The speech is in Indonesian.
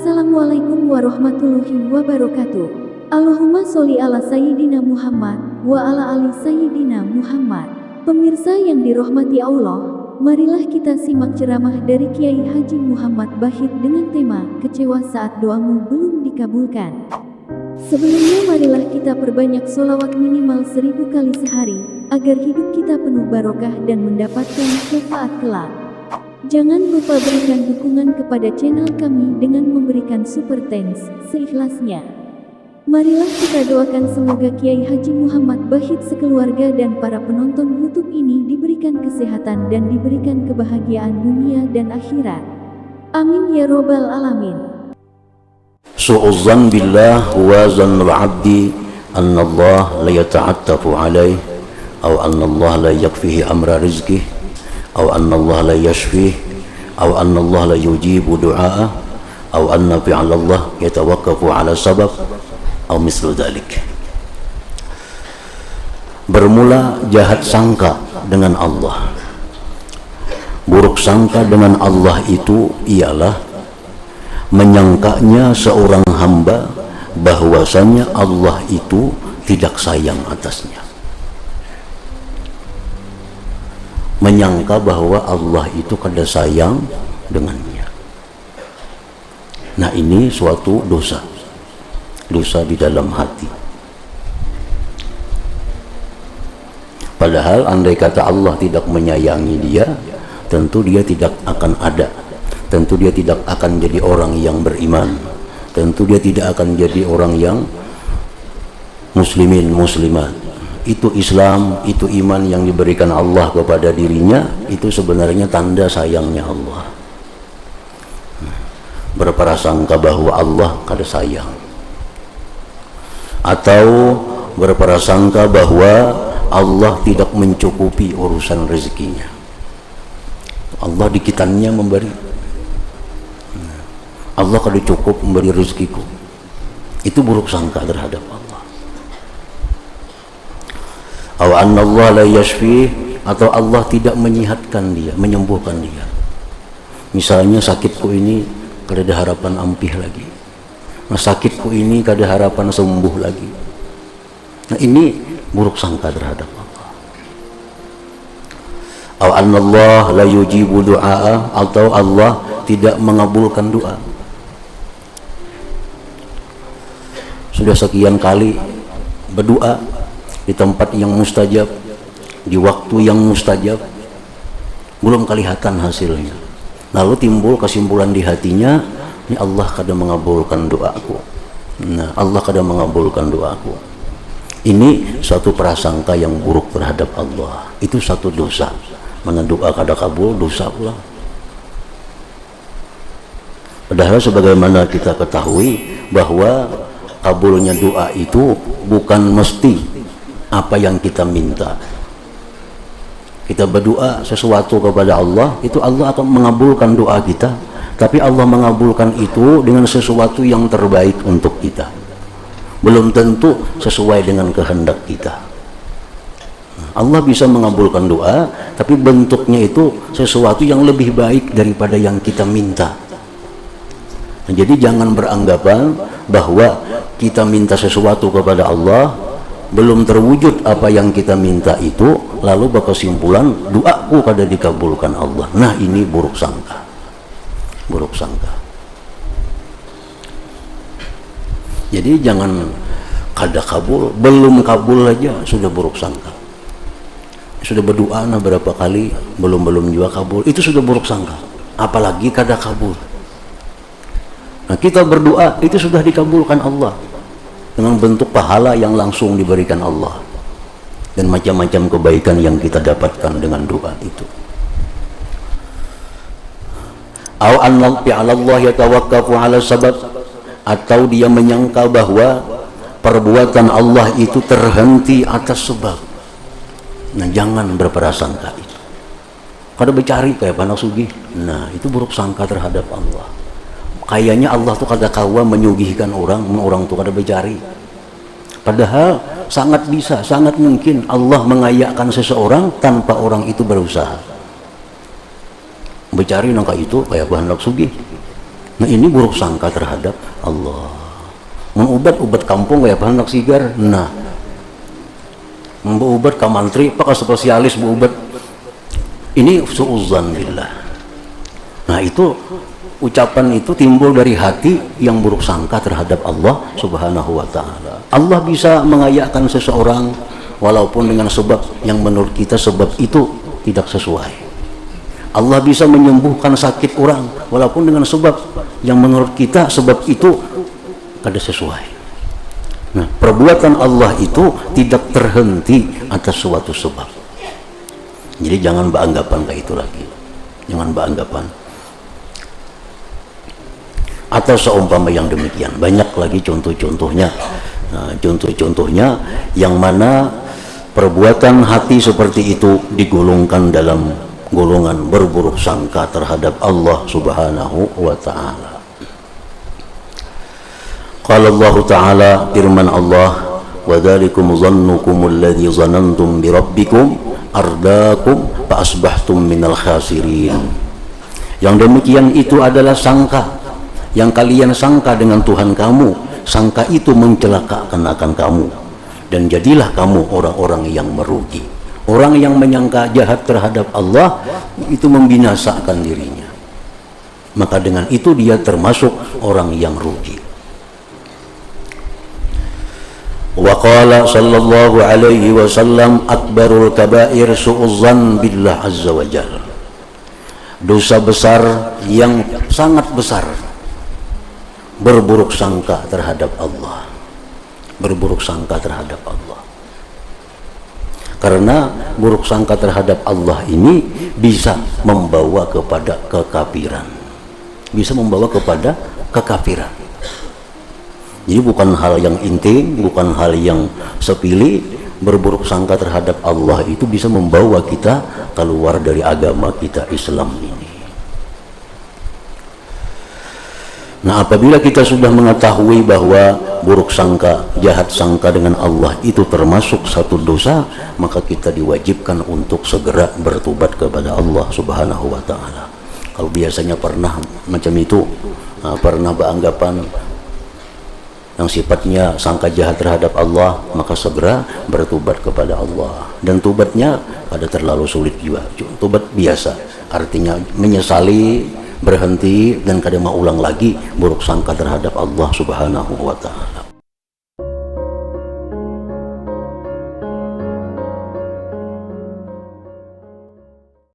Assalamualaikum warahmatullahi wabarakatuh. Allahumma sholli ala Sayyidina Muhammad wa ala ali Sayyidina Muhammad. Pemirsa yang dirahmati Allah, marilah kita simak ceramah dari Kiai Haji Muhammad Bahid dengan tema kecewa saat doamu belum dikabulkan. Sebelumnya marilah kita perbanyak sholawat minimal 1000 kali sehari, agar hidup kita penuh barokah dan mendapatkan syafaat kelak. Jangan lupa berikan dukungan kepada channel kami dengan memberikan super thanks seikhlasnya. Marilah kita doakan semoga Kiai Haji Muhammad Bahid sekeluarga dan para penonton YouTube ini diberikan kesehatan dan diberikan kebahagiaan dunia dan akhirat. Amin ya robbal alamin. Su'uzzan billah wa zannul abdi anna Allah la yata'attafu alaih aw anna Allah la yakfihi amra rizkih aw anna Allah la yashfih aw anna Allah la yujibu du'a'ah aw anna fi'alallah yatawakkafu ala sabab aw mislu dhalik. Bermula jahat sangka dengan Allah. Buruk sangka dengan Allah itu ialah menyangkanya seorang hamba bahwasanya Allah itu tidak sayang atasnya. Menyangka bahwa Allah itu kada sayang dengannya. Nah, ini suatu dosa di dalam hati. Padahal andai kata Allah tidak menyayangi dia, tentu dia tidak akan ada, tentu dia tidak akan jadi orang yang beriman, tentu dia tidak akan jadi orang yang muslimin muslimat. Itu Islam, itu iman yang diberikan Allah kepada dirinya, itu sebenarnya tanda sayangnya Allah. Berprasangka bahwa Allah kada sayang, atau berprasangka bahwa Allah tidak mencukupi urusan rezekinya. Allah dikitannya memberi, Allah kada cukup memberi rezekiku. Itu buruk sangka terhadap Allah. Aw anna Allah la yashfi, atau Allah tidak menyihatkan dia, menyembuhkan dia. Misalnya sakitku ini kada ada harapan ampih lagi. Nah, sakitku ini kada harapan sembuh lagi. Nah, ini buruk sangka terhadap Allah. Aw anna Allah la yujibu du'a, atau Allah tidak mengabulkan doa. Sudah sekian kali berdoa di tempat yang mustajab, di waktu yang mustajab, belum kelihatan hasilnya. Lalu timbul kesimpulan di hatinya, ini Allah kada mengabulkan doaku. Nah, Allah kada mengabulkan doaku. Ini suatu prasangka yang buruk terhadap Allah. Itu satu dosa. Mana doa kada kabul, dosa pula. Padahal sebagaimana kita ketahui bahwa kabulnya doa itu bukan mesti apa yang kita minta. Kita berdoa sesuatu kepada Allah, itu Allah akan mengabulkan doa kita, tapi Allah mengabulkan itu dengan sesuatu yang terbaik untuk kita, belum tentu sesuai dengan kehendak kita. Allah bisa mengabulkan doa, tapi bentuknya itu sesuatu yang lebih baik daripada yang kita minta. Nah, jadi jangan beranggapan bahwa kita minta sesuatu kepada Allah, belum terwujud apa yang kita minta itu, lalu berkesimpulan doaku kada dikabulkan Allah. Nah, ini buruk sangka. Buruk sangka. Jadi jangan kada kabul, belum kabul aja sudah buruk sangka. Sudah berdoa nah berapa kali belum juga kabul, itu sudah buruk sangka. Apalagi kada kabul. Nah, kita berdoa itu sudah dikabulkan Allah dengan bentuk pahala yang langsung diberikan Allah dan macam-macam kebaikan yang kita dapatkan dengan doa itu. Aw anna fi'alallah yatawakkafu ala sabab, atau dia menyangka bahwa perbuatan Allah itu terhenti atas sebab. Nah, jangan berprasangka itu. Kada bercari kayak panak sugih. Nah, itu buruk sangka terhadap Allah. Kayaknya Allah tuh kada kawa menyugihkan orang tuh kada bercari. Padahal sangat bisa, sangat mungkin Allah mengayakkan seseorang tanpa orang itu berusaha. Bercari nangka itu kayak hendak sugih. Nah ini buruk sangka terhadap Allah. Ubat kampung kayak anak sigar. Nah, ubat ka mantri, pak spesialis ubat. Ini suudzan billah. Nah itu ucapan itu timbul dari hati yang buruk sangka terhadap Allah Subhanahu wa taala. Allah bisa mengayakkan seseorang walaupun dengan sebab yang menurut kita sebab itu tidak sesuai. Allah bisa menyembuhkan sakit orang walaupun dengan sebab yang menurut kita sebab itu kada sesuai. Nah, perbuatan Allah itu tidak terhenti atas suatu sebab. Jadi jangan beranggapan kayak itu lagi. Jangan beranggapan. Atau seumpama yang demikian. Banyak lagi contoh-contohnya. Nah, contoh-contohnya yang mana perbuatan hati seperti itu digolongkan dalam golongan berburuk sangka terhadap Allah Subhanahu wa taala. Qala Allah taala, firman Allah, wa dzalikum dhannukum alladzi dhanantum bi rabbikum ardaakum fa asbahtum minal khasirin. Yang demikian itu adalah sangka yang kalian sangka dengan Tuhan kamu. Sangka itu mencelakakan akan kamu dan jadilah kamu orang-orang yang merugi. Orang yang menyangka jahat terhadap Allah itu membinasakan dirinya. Maka dengan itu dia termasuk orang yang rugi. Wa qala sallallahu alaihi wasallam akbarul kabair su'udzan billah azza wa jalla. Dosa besar yang sangat besar berburuk sangka terhadap Allah. Berburuk sangka terhadap Allah. Karena buruk sangka terhadap Allah ini bisa membawa kepada kekafiran. Bisa membawa kepada kekafiran. Jadi bukan hal yang intim, bukan hal yang sepili. Berburuk sangka terhadap Allah itu bisa membawa kita keluar dari agama kita Islam ini. Nah, apabila kita sudah mengetahui bahwa buruk sangka, jahat sangka dengan Allah itu termasuk satu dosa, maka kita diwajibkan untuk segera bertobat kepada Allah Subhanahu wa taala. Kalau biasanya pernah macam itu, pernah beranggapan yang sifatnya sangka jahat terhadap Allah, maka segera bertobat kepada Allah. Dan tobatnya pada terlalu sulit juga. Tobat biasa, artinya menyesali, berhenti dan kadang mau ulang lagi buruk sangka terhadap Allah Subhanahu wa taala.